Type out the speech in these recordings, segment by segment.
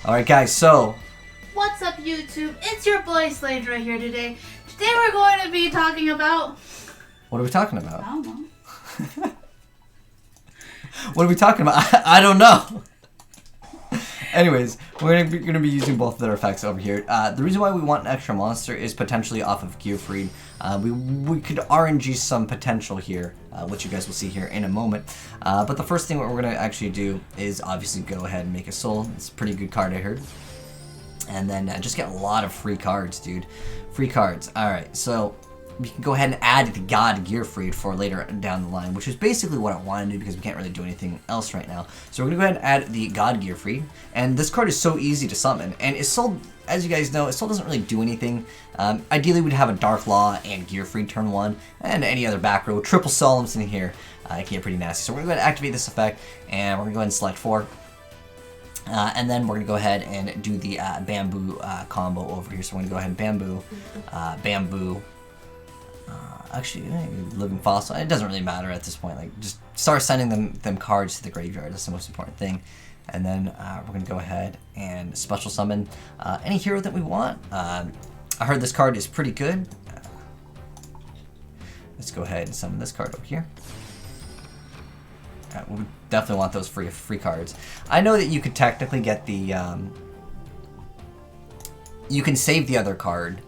Alright guys, so... What's up YouTube? It's your boy SLAYDRA here today. Today we're going to be talking about... What are we talking about? I don't know. What are we talking about? I don't know. Anyways, we're gonna be using both of their effects over here. The reason why we want an extra monster is potentially off of Gearfried. We could RNG some potential here, which you guys will see here in a moment. But the first thing what we're gonna actually do is obviously go ahead and make a soul. It's a pretty good card, I heard. And then just get a lot of free cards, dude. Free cards. Alright, so we can go ahead and add the God Gearfried for later down the line, which is basically what I want to do because we can't really do anything else right now. So we're going to go ahead and add the God Gearfried. And this card is so easy to summon. And it still, as you guys know, it still doesn't really do anything. Ideally, we'd have a Dark Law and Gearfried turn 1, and any other back row. Triple Solemns in here. It can get pretty nasty. So we're going to go ahead and activate this effect, and we're going to go ahead and select 4. And then we're going to go ahead and do the Bamboo combo over here. So we're going to go ahead and Bamboo, actually, Living Fossil. It doesn't really matter at this point. Like, just start sending them cards to the graveyard. That's the most important thing. And then we're going to go ahead and special summon any hero that we want. I heard this card is pretty good. Let's go ahead and summon this card over here. We definitely want those free cards. I know that you could technically get the... you can save the other card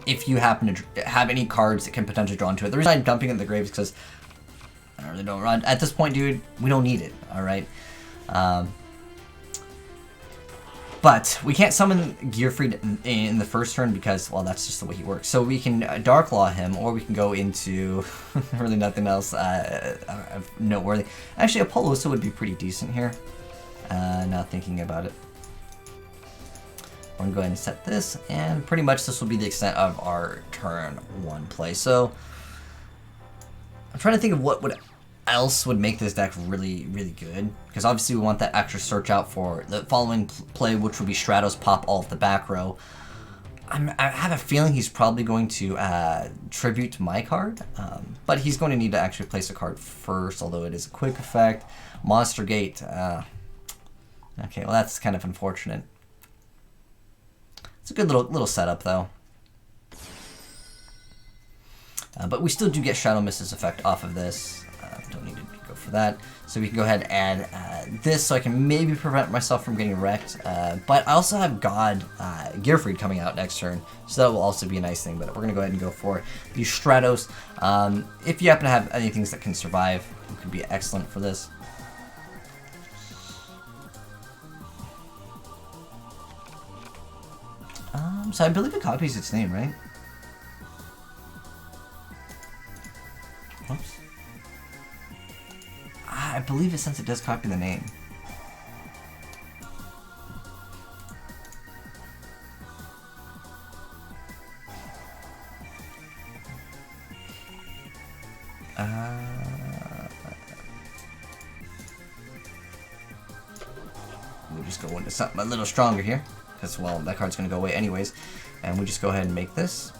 if you happen to have any cards that can potentially draw into it. The reason I'm dumping it in the graves is because I really don't run. At this point, dude, we don't need it, alright? But we can't summon Gearfried in the first turn because, well, that's just the way he works. So we can Dark Law him, or we can go into really nothing else noteworthy. Actually, Apollosa would be pretty decent here, now thinking about it. We're going to go ahead and set this, and pretty much this will be the extent of our turn 1 play. So, I'm trying to think of what else would make this deck really, really good. Because obviously we want that extra search out for the following play, which would be Stratos pop all of the back row. I have a feeling he's probably going to tribute my card, but he's going to need to actually place a card first, although it is a quick effect. Monster Gate. Okay, well that's kind of unfortunate. It's a good little setup, though. But we still do get Shadow Mist's effect off of this. Don't need to go for that. So we can go ahead and add this so I can maybe prevent myself from getting wrecked. But I also have God Gearfried coming out next turn, so that will also be a nice thing. But we're going to go ahead and go for the Stratos. If you happen to have any things that can survive, it could be excellent for this. So I believe it copies its name, right? Whoops. I believe it, since it does copy the name. We'll just go into something a little stronger here. Because, well, that card's going to go away anyways. And we just go ahead and make this.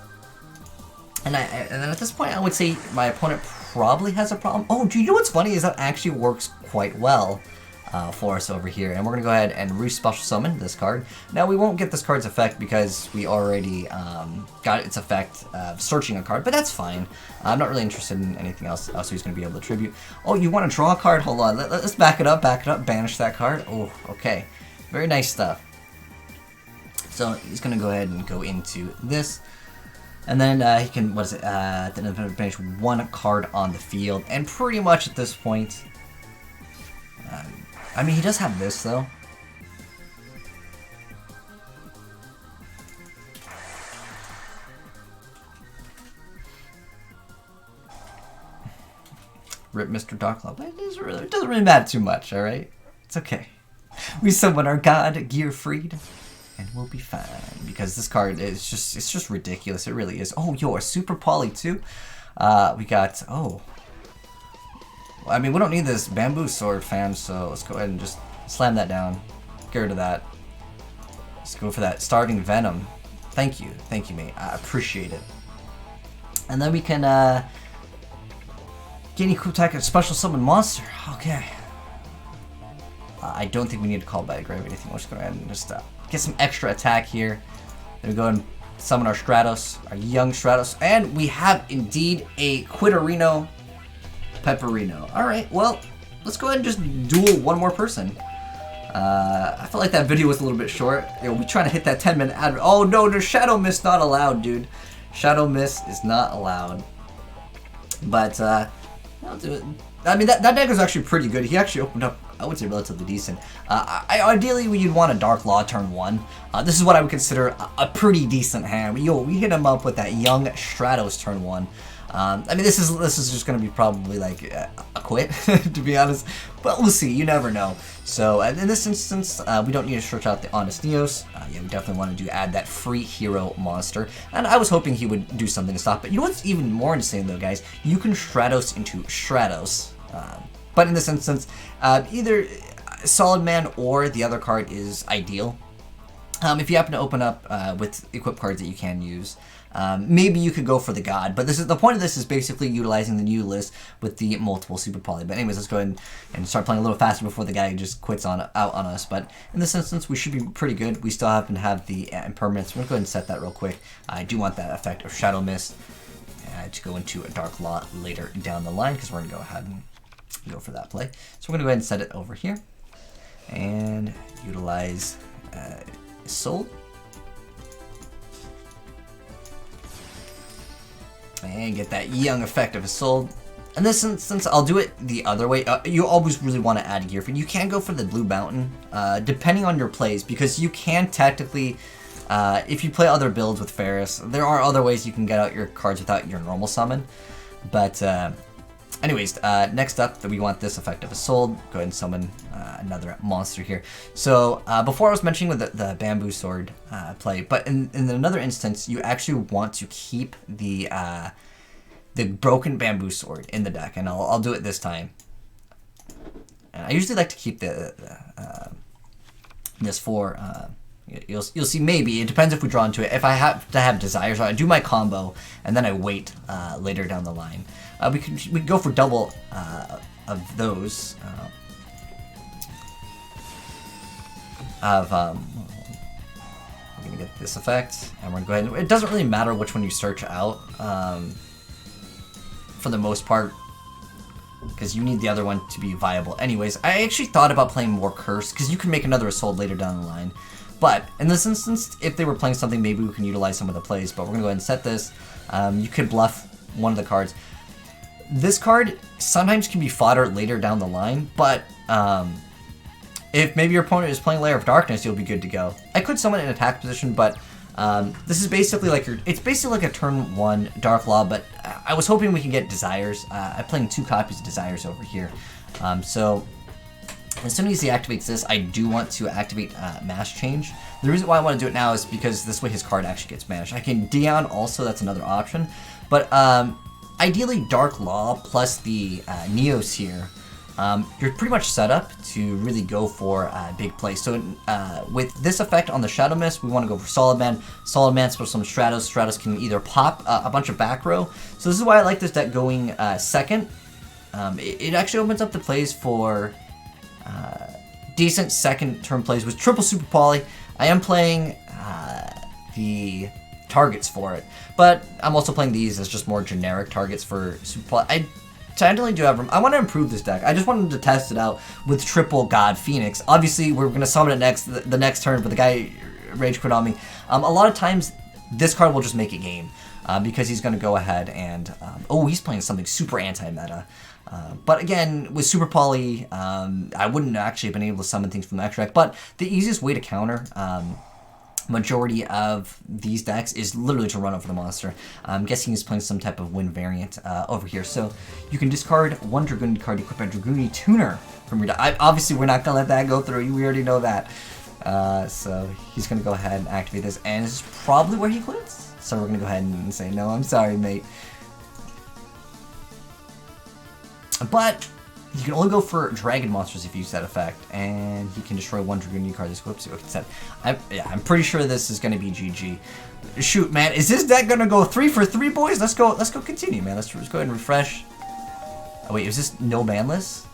And then at this point, I would say my opponent probably has a problem. Oh, do you know what's funny is that actually works quite well for us over here. And we're going to go ahead and re-special summon this card. Now, we won't get this card's effect because we already got its effect of searching a card. But that's fine. I'm not really interested in anything else he's going to be able to tribute. Oh, you want to draw a card? Hold on. Let's back it up, banish that card. Oh, okay. Very nice stuff. So he's going to go ahead and go into this. And then he can, then finish 1 card on the field. And pretty much at this point, I mean, he does have this, though. Rip Mr. Darklaw, but it doesn't really matter too much, alright? It's okay. We summon our God, Gearfried. And we'll be fine, because this card is it's just ridiculous. It really is. Oh, you're super poly too. We got, oh. Well, I mean, we don't need this bamboo sword, fam, so let's go ahead and just slam that down. Get rid of that. Let's go for that starving venom. Thank you, mate. I appreciate it. And then we can get any cool attack, a special summon monster. Okay. I don't think we need to call by a grave or anything. We're just going to go ahead and just get some extra attack here. Then we go and summon our Stratos, our young Stratos. And we have indeed a Quitterino Pepperino. Alright, well, let's go ahead and just duel one more person. I felt like that video was a little bit short. You know, we're trying to hit that 10-minute ad. Oh no, there's Shadow Mist not allowed, dude. Shadow Mist is not allowed. But, I'll do it. I mean, that deck was actually pretty good. He actually opened up, I would say, relatively decent. Ideally, you'd want a Dark Law turn 1. This is what I would consider a pretty decent hand. We hit him up with that young Stratos turn 1. I mean, this is just going to be probably like a quit, to be honest. But we'll see. You never know. So in this instance, we don't need to search out the Honest Neos. Yeah, we definitely want to add that free hero monster. And I was hoping he would do something to stop it. You know what's even more insane though, guys? You can Stratos into Stratos. But in this instance, either Solid Man or the other card is ideal. If you happen to open up with equip cards that you can use, maybe you could go for the God. But the point of this is basically utilizing the new list with the multiple super poly. But anyways, let's go ahead and start playing a little faster before the guy just quits out on us. But in this instance, we should be pretty good. We still happen to have the impermanence. We're going to go ahead and set that real quick. I do want that effect of Shadow Mist to go into a Dark Law later down the line, because we're going to go ahead and go for that play. So we're going to go ahead and set it over here and utilize Soul. And get that young effect of a Soul. In this instance, I'll do it the other way. You always really want to add Gearfried. You can go for the Blue Mountain, depending on your plays, because you can technically, if you play other builds with Ferris, there are other ways you can get out your cards without your normal summon. But anyways, next up, we want this effect of a Soul. Go ahead and summon another monster here. So before I was mentioning with the Bamboo Sword play, but in another instance, you actually want to keep the Broken Bamboo Sword in the deck, and I'll do it this time. I usually like to keep this for you'll see, maybe it depends if we draw into it. If I have to have Desires, I do my combo and then I wait later down the line. We could go for double of those. We're gonna get this effect, and we're gonna go ahead. It doesn't really matter which one you search out, for the most part, because you need the other one to be viable. Anyways, I actually thought about playing more Curse, because you can make another Assault later down the line. But in this instance, if they were playing something, maybe we can utilize some of the plays. But we're gonna go ahead and set this. You could bluff one of the cards. This card sometimes can be fodder later down the line, but if maybe your opponent is playing Lair of Darkness, you'll be good to go. I could summon in attack position, but this is basically like it's basically like a turn 1 Dark Law, but I was hoping we can get Desires. I'm playing 2 copies of Desires over here. So as soon as he activates this, I do want to activate Mass Change. The reason why I want to do it now is because this way his card actually gets banished. I can Dion also, that's another option, but ideally Dark Law plus the Neos here, you're pretty much set up to really go for big plays. So with this effect on the Shadow Mist, we want to go for Solid Man. Solid Man for some Stratos. Stratos can either pop a bunch of back row. So this is why I like this deck going second. It actually opens up the plays for decent second turn plays with triple Super Poly. I am playing the targets for it, but I'm also playing these as just more generic targets for Super Poly. I definitely do have room. I want to improve this deck. I just wanted to test it out with triple God Phoenix. Obviously, we're going to summon it the next turn, but the guy rage quit on me. A lot of times, this card will just make a game because he's going to go ahead and oh, he's playing something super anti-meta. But again, with Super Poly, I wouldn't actually have been able to summon things from the extra deck. But the easiest way to counter majority of these decks is literally to run over the monster. I'm guessing he's playing some type of Wind variant over here. So you can discard one Dragoon card, equip a Dragoon Tuner from your deck. Obviously, we're not going to let that go through. We already know that. So he's going to go ahead and activate this. And this is probably where he quits. So we're going to go ahead and say, no, I'm sorry, mate. But you can only go for dragon monsters if you use that effect, and he can destroy one Dragoon card. This whoops, I'm pretty sure this is gonna be GG. Shoot, man, is this deck gonna go 3 for 3, boys? Let's go continue, man. Let's go ahead and refresh. Oh wait, is this no Banlist?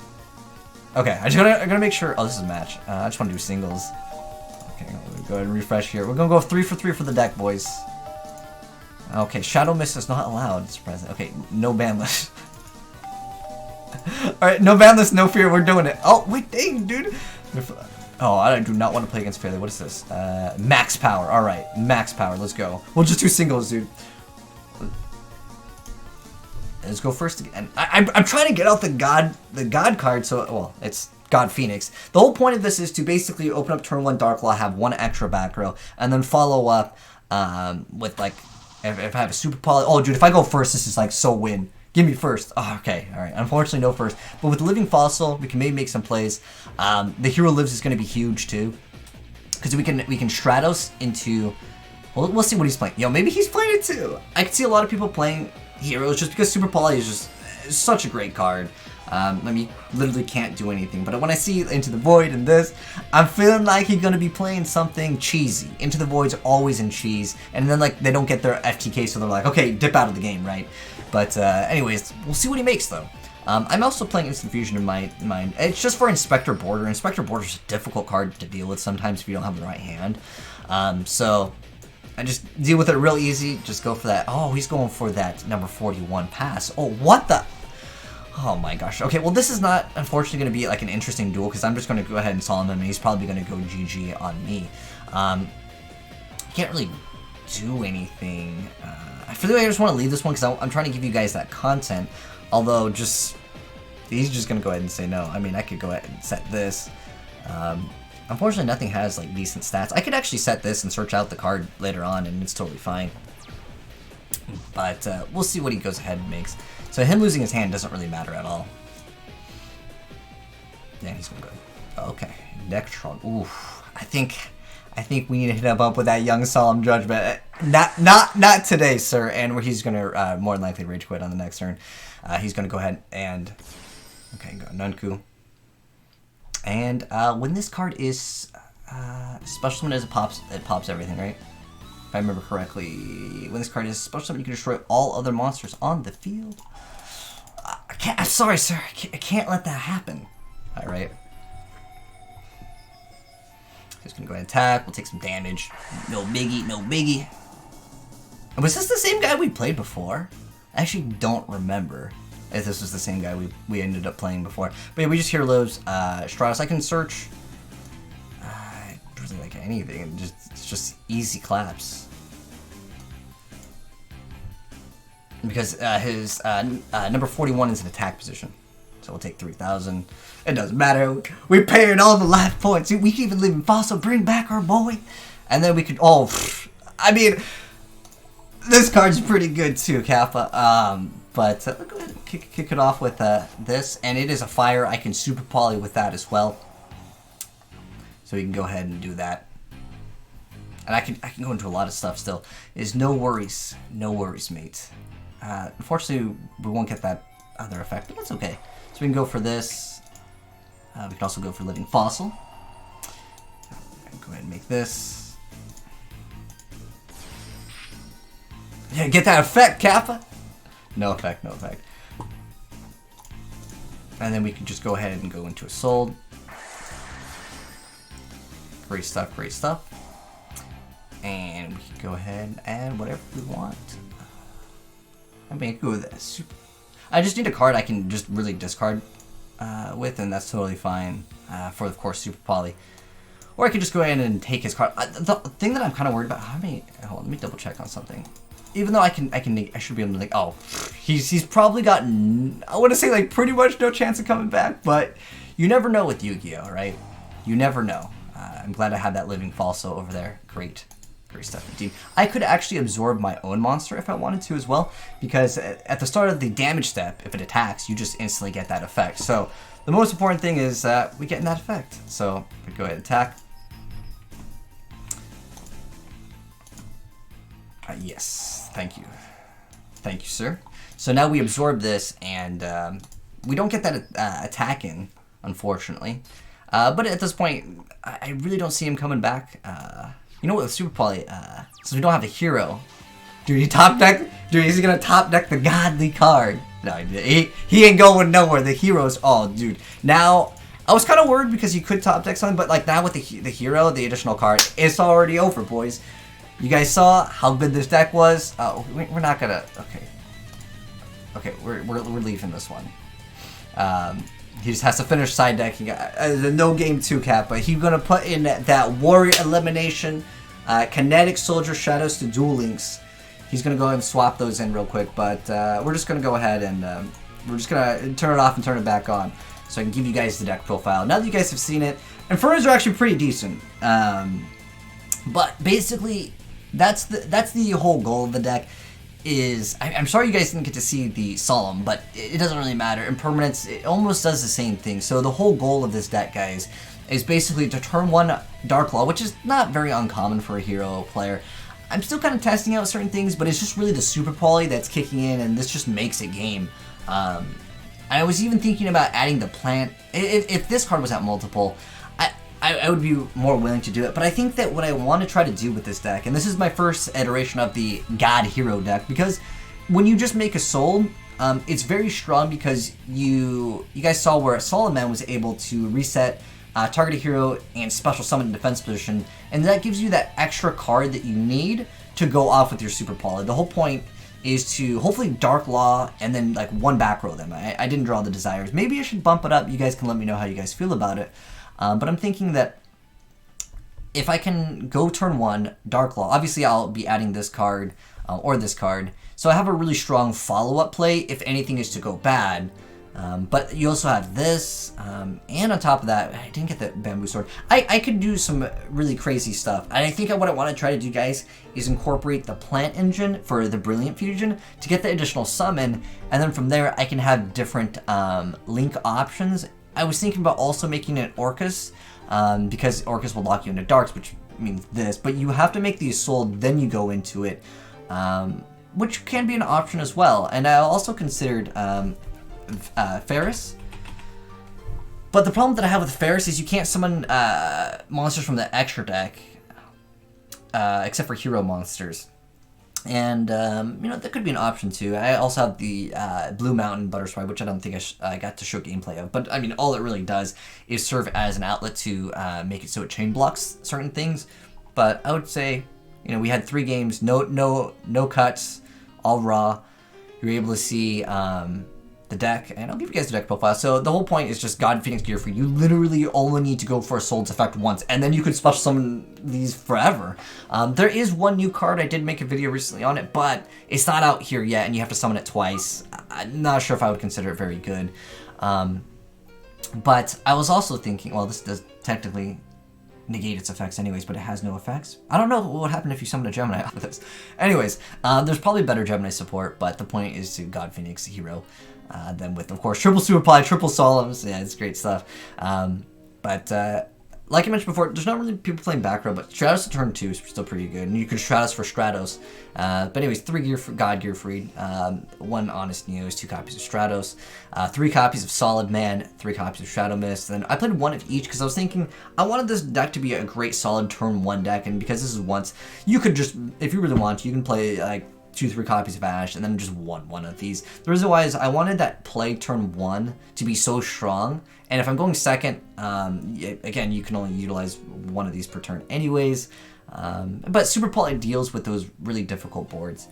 Okay, I gotta make sure. Oh, this is a match. I just want to do singles. Okay, go ahead and refresh here. We're gonna go 3 for 3 for the deck, boys. Okay, Shadow Mist is not allowed. It's present. Okay, no Banlist. Alright, no Banlist, no fear. We're doing it. Oh, wait, dang, dude. Oh, I do not want to play against Fairly. What is this? Max power. Alright, max power. Let's go. We'll just do singles, dude. Let's go first again. I'm trying to get out the God card, so, well, it's God Phoenix. The whole point of this is to basically open up turn 1 Dark Law, have 1 extra back row, and then follow up with, like, if I have a super poly. Oh, dude, if I go first, this is, like, so win. Give me first. Oh, okay, alright. Unfortunately, no first. But with Living Fossil, we can maybe make some plays. The Hero Lives is going to be huge, too. Because we can Stratos into... Well, we'll see what he's playing. Yo, maybe he's playing it, too. I can see a lot of people playing Heroes just because Super Poly is just such a great card. I mean, literally can't do anything. But when I see Into the Void and this, I'm feeling like he's going to be playing something cheesy. Into the Void's always in cheese. And then, like, they don't get their FTK, so they're like, okay, dip out of the game, right? But anyways, we'll see what he makes, though. I'm also playing Instant Fusion in my mind. It's just for Inspector Border. Inspector Border is a difficult card to deal with sometimes if you don't have the right hand. So I just deal with it real easy. Just go for that. Oh, he's going for that number 41 pass. Oh, what the... Oh my gosh. Okay, well this is not, unfortunately, going to be like an interesting duel because I'm just going to go ahead and solve him and he's probably going to go GG on me. Can't really do anything. I feel like I just want to leave this one because I'm trying to give you guys that content. Although, he's just going to go ahead and say no. I mean, I could go ahead and set this. Unfortunately, nothing has like decent stats. I could actually set this and search out the card later on and it's totally fine. But we'll see what he goes ahead and makes. So him losing his hand doesn't really matter at all. Yeah, he's gonna go. Okay, Nectron. Oof. I think we need to hit him up with that Young Solemn Judgment. Not today, sir. And where he's gonna more than likely rage quit on the next turn. He's gonna go ahead and go Nunku. And when this card is special summon as it pops everything, right? If I remember correctly, when this card is special summon, you can destroy all other monsters on the field. I'm sorry, sir. I can't let that happen. All right. He's gonna go ahead and attack. We'll take some damage. No biggie, no biggie. Was this the same guy we played before? I actually don't remember if this was the same guy we ended up playing before. But yeah, we just hear Lowe's Stratos. I can search really like anything. It's just easy claps. Because his number 41 is an attack position. So we'll take 3,000. It doesn't matter. We paid all the life points. We can even live in Fossil. Bring back our boy. And then we could... Oh, I mean... This card's pretty good too, Kappa. But go ahead and kick it off with this. And it is a fire. I can super poly with that as well. So we can go ahead and do that. And I can go into a lot of stuff still. Is no worries. No worries, mate. Unfortunately, we won't get that other effect, but that's okay. So we can go for this. We can also go for Living Fossil. Go ahead and make this. Yeah, get that effect, Kappa! No effect, no effect. And then we can just go ahead and go into a Soul. Great stuff, great stuff. And we can go ahead and add whatever we want. I mean, I can go with this. I just need a card I can just really discard with, and that's totally fine for, of course, Super Poly. Or I could just go ahead and take his card. The thing that I'm kind of worried about, how many... Hold on, let me double check on something. Even though I should be able to like, oh, he's probably got, I want to say like pretty much no chance of coming back, but you never know with Yu-Gi-Oh, right? You never know. I'm glad I had that Living Falso over there. Great stuff indeed. I could actually absorb my own monster if I wanted to as well, because at the start of the damage step, if it attacks, you just instantly get that effect. So the most important thing is we get that effect. So we go ahead and attack. Yes, thank you, sir. So now we absorb this, and we don't get that attack in, unfortunately. But at this point, I really don't see him coming back. You know what, with Super Poly, since we don't have the hero, dude, he's gonna top deck the godly card. No, he ain't going nowhere. The heroes, oh, dude. Now I was kind of worried because you could top deck something, but like now with the hero, the additional card, it's already over, boys. You guys saw how good this deck was. Oh, we're not gonna. Okay, we're leaving this one. He just has to finish side decking. The no game 2 cap, but he's gonna put in that warrior elimination, kinetic soldier shadows to duel links. He's gonna go ahead and swap those in real quick, but we're just gonna go ahead and we're just gonna turn it off and turn it back on, so I can give you guys the deck profile. Now that you guys have seen it, Infernos are actually pretty decent. But basically, that's the whole goal of the deck. I'm sorry you guys didn't get to see the Solemn, but it doesn't really matter. Impermanence, it almost does the same thing. So the whole goal of this deck, guys, is basically to turn 1 Dark Law, which is not very uncommon for a hero player. I'm still kind of testing out certain things, but it's just really the super poly that's kicking in, and this just makes it game. I was even thinking about adding the plant. If this card was at multiple, I would be more willing to do it, but I think that what I want to try to do with this deck, and this is my first iteration of the God Hero deck, because when you just make a soul, it's very strong because you guys saw where Solid Man was able to reset target a hero and special summon in defense position, and that gives you that extra card that you need to go off with your super poly. The whole point is to hopefully Dark Law and then like 1 back row them. I didn't draw the desires. Maybe I should bump it up. You guys can let me know how you guys feel about it. But I'm thinking that if I can go turn 1, Dark Law, obviously I'll be adding this card or this card. So I have a really strong follow-up play if anything is to go bad. But you also have this, and on top of that, I didn't get the bamboo sword. I could do some really crazy stuff. And I think what I want to try to do, guys, is incorporate the plant engine for the Brilliant Fusion to get the additional summon. And then from there, I can have different link options. I was thinking about also making it Orcus, because Orcus will lock you into darks, which means this. But you have to make these sold, then you go into it, which can be an option as well. And I also considered Ferris. But the problem that I have with Ferris is you can't summon monsters from the extra deck, except for hero monsters. And, you know, that could be an option too. I also have the Blue Mountain Buttersfly, which I don't think I got to show gameplay of. But, I mean, all it really does is serve as an outlet to make it so it chain blocks certain things. But I would say, you know, we had 3 games, no cuts, all raw. You were able to see the deck, and I'll give you guys the deck profile. So the whole point is just God Phoenix Gearfried. You literally only need to go for a Soul's Effect once, and then you could special summon these forever. There is 1 new card. I did make a video recently on it, but it's not out here yet, and you have to summon it twice. I'm not sure if I would consider it very good. But I was also thinking, well, this does technically negate its effects anyways, but it has no effects. I don't know what would happen if you summon a Gemini off of this. Anyways, there's probably better Gemini support, but the point is to God Phoenix hero. Then with, of course, triple super poly, triple solemns. Yeah, it's great stuff. But like I mentioned before, there's not really people playing back row, but Stratos to turn 2 is still pretty good, and you can Stratos for Stratos. But anyways, 3 God Gearfried, 1 Honest Neos, 2 copies of Stratos, 3 copies of Solid Man, 3 copies of Shadow Mist. And I played 1 of each because I was thinking I wanted this deck to be a great solid turn 1 deck, and because this is once, you could just, if you really want to, you can play like 2-3 copies of Ash, and then just one of these. The reason why is I wanted that play turn 1 to be so strong, and if I'm going second, again, you can only utilize 1 of these per turn anyways, but Super Poly deals with those really difficult boards.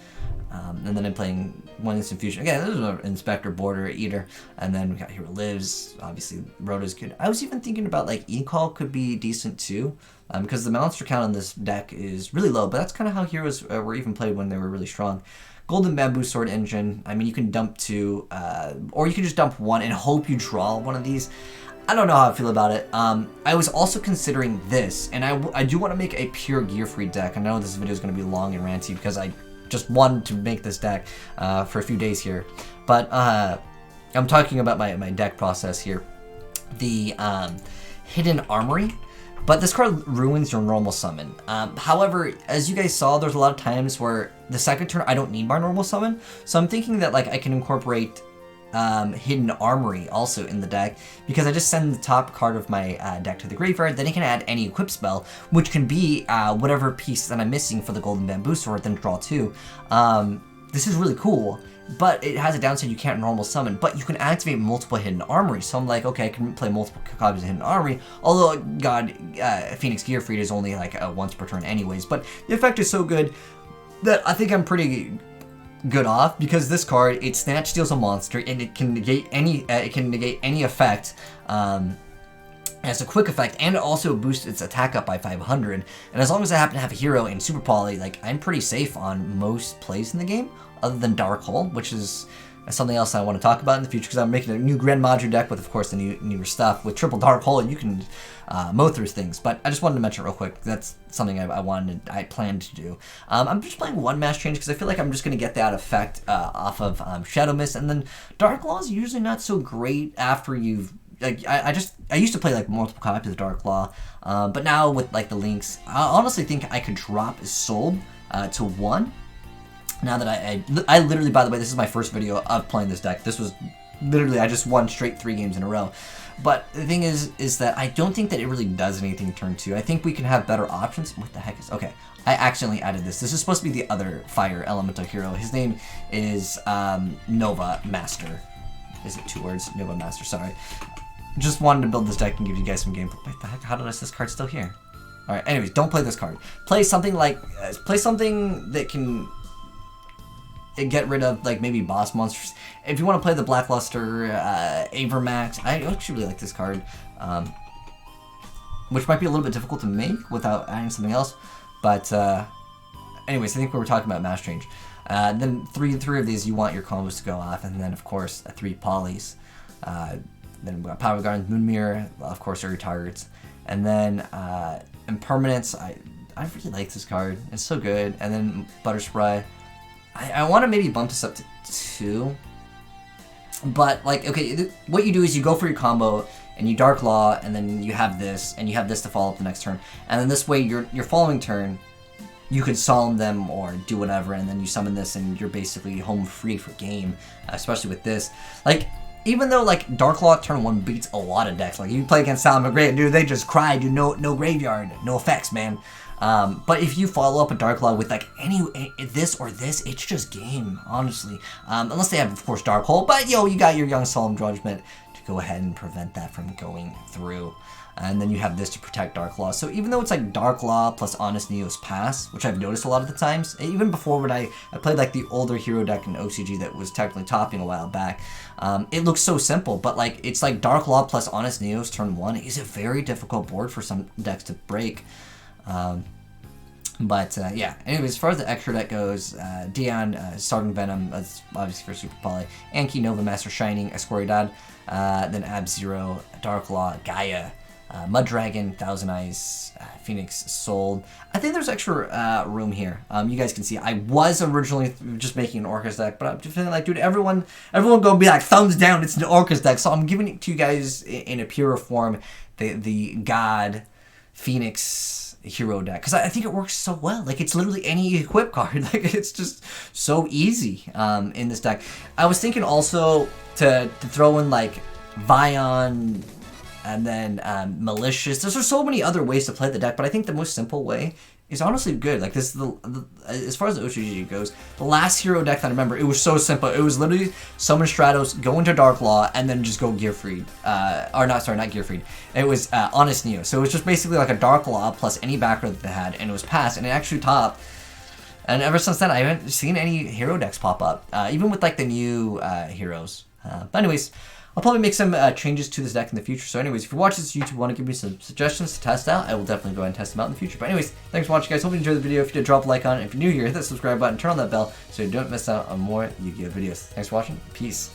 And then I'm playing 1 Instant Fusion. Again, this is an Inspector, Border, Eater, and then we got Hero Lives. Obviously, Rhoda's good. I was even thinking about, like, E-Call could be decent too, because the monster count on this deck is really low, but that's kind of how heroes were even played when they were really strong. Golden Bamboo Sword Engine. I mean, you can dump 2, or you can just dump 1 and hope you draw 1 of these. I don't know how I feel about it. I was also considering this, and I do want to make a pure Gearfried deck. I know this video is going to be long and ranty because I just wanted to make this deck for a few days here. But I'm talking about my deck process here. The Hidden Armory. But this card ruins your normal summon. However, as you guys saw, there's a lot of times where the second turn I don't need my normal summon. So I'm thinking that like I can incorporate Hidden Armory also in the deck, because I just send the top card of my deck to the graveyard, then it can add any equip spell, which can be whatever piece that I'm missing for the Golden Bamboo Sword, then draw 2. This is really cool, but it has a downside, you can't normal summon, but you can activate multiple hidden armories. So I'm like, okay, I can play multiple copies of hidden armory, although God, Phoenix Gearfried is only like once per turn anyways, but the effect is so good that I think I'm pretty good off, because this card, it snatch steals a monster and it can negate any effect as a quick effect, and it also boosts its attack up by 500. And as long as I happen to have a hero in Super Poly, like, I'm pretty safe on most plays in the game, other than Dark Hole, which is something else I want to talk about in the future, because I'm making a new Grand Module deck with, of course, the newer stuff. With triple Dark Hole, you can mow through things. But I just wanted to mention it real quick. That's something I planned to do. I'm just playing one Mass Change because I feel like I'm just going to get that effect off of Shadow Mist, and then Dark Law is usually not so great after you've like I used to play like multiple copies of Dark Law, but now with like the links, I honestly think I could drop Soul to 1. Now that I literally, by the way, this is my first video of playing this deck. This was literally, I just won straight 3 games in a row. But the thing is that I don't think that it really does anything turn 2. I think we can have better options. What the heck is, okay, I accidentally added this. This is supposed to be the other fire elemental hero. His name is Nova Master. Is it 2 words? Nova Master, sorry. Just wanted to build this deck and give you guys some gameplay. What the heck, how did this card still here? Alright, anyways, don't play this card. Play something like, play something that can get rid of, like, maybe boss monsters. If you want to play the Blackluster, Avermax, I actually really like this card, which might be a little bit difficult to make without adding something else, but, anyways, I think we were talking about Mass Change. Then three of these, you want your combos to go off, and then, of course, 3 polys. Then we got Power Guardians, Moon Mirror, of course, are your targets. And then, Impermanence, I really like this card, it's so good. And then Butter Spray. I want to maybe bump this up to 2, but like, okay, what you do is you go for your combo and you Dark Law, and then you have this, and you have this to follow up the next turn, and then this way your following turn you could solemn them or do whatever, and then you summon this and you're basically home free for game, especially with this. Like, even though like Dark Law turn 1 beats a lot of decks, like you play against Salmon Great, dude, they just cry, dude, no graveyard, no effects, man. But if you follow up a Dark Law with like this or this, it's just game, honestly. Unless they have, of course, Dark Hole, but yo, you got your Young Solemn Judgment to go ahead and prevent that from going through. And then you have this to protect Dark Law. So even though it's like Dark Law plus Honest Neos Pass, which I've noticed a lot of the times, even before when I played like the older hero deck in OCG that was technically topping a while back, it looks so simple, but like it's like Dark Law plus Honest Neos turn 1 is a very difficult board for some decks to break. Yeah, anyways, as far as the extra deck goes, Dion, Starving Venom, that's obviously for Super Poly, Anki, Nova Master Shining, Esqueridad, then Ab-Zero, Dark Law, Gaia, Mud Dragon, Thousand Eyes, Phoenix, Soul. I think there's extra room here. You guys can see, I was originally just making an Orcus deck, but I'm just feeling like, dude, everyone gonna be like, thumbs down, it's an Orcus deck, so I'm giving it to you guys in a pure form, the God Phoenix hero deck, because I think it works so well. Like, it's literally any equip card. Like, it's just so easy in this deck. I was thinking also to throw in like Vion and then Malicious. There's so many other ways to play the deck, but I think the most simple way is honestly good. Like, this is the as far as the OCG goes, the last hero deck that I remember, it was so simple. It was literally summon Stratos, go into Dark Law, and then just go Gearfried. Not Gearfried. It was Honest Neo. So it was just basically like a Dark Law plus any backer that they had, and it was passed, and it actually topped. And ever since then, I haven't seen any hero decks pop up, even with like the new heroes. But anyways, I'll probably make some changes to this deck in the future. So anyways, if you watch this YouTube, want to give me some suggestions to test out, I will definitely go ahead and test them out in the future. But anyways, thanks for watching, guys. Hope you enjoyed the video. If you did, drop a like on it. If you're new here, hit that subscribe button, turn on that bell so you don't miss out on more Yu-Gi-Oh videos. Thanks for watching. Peace.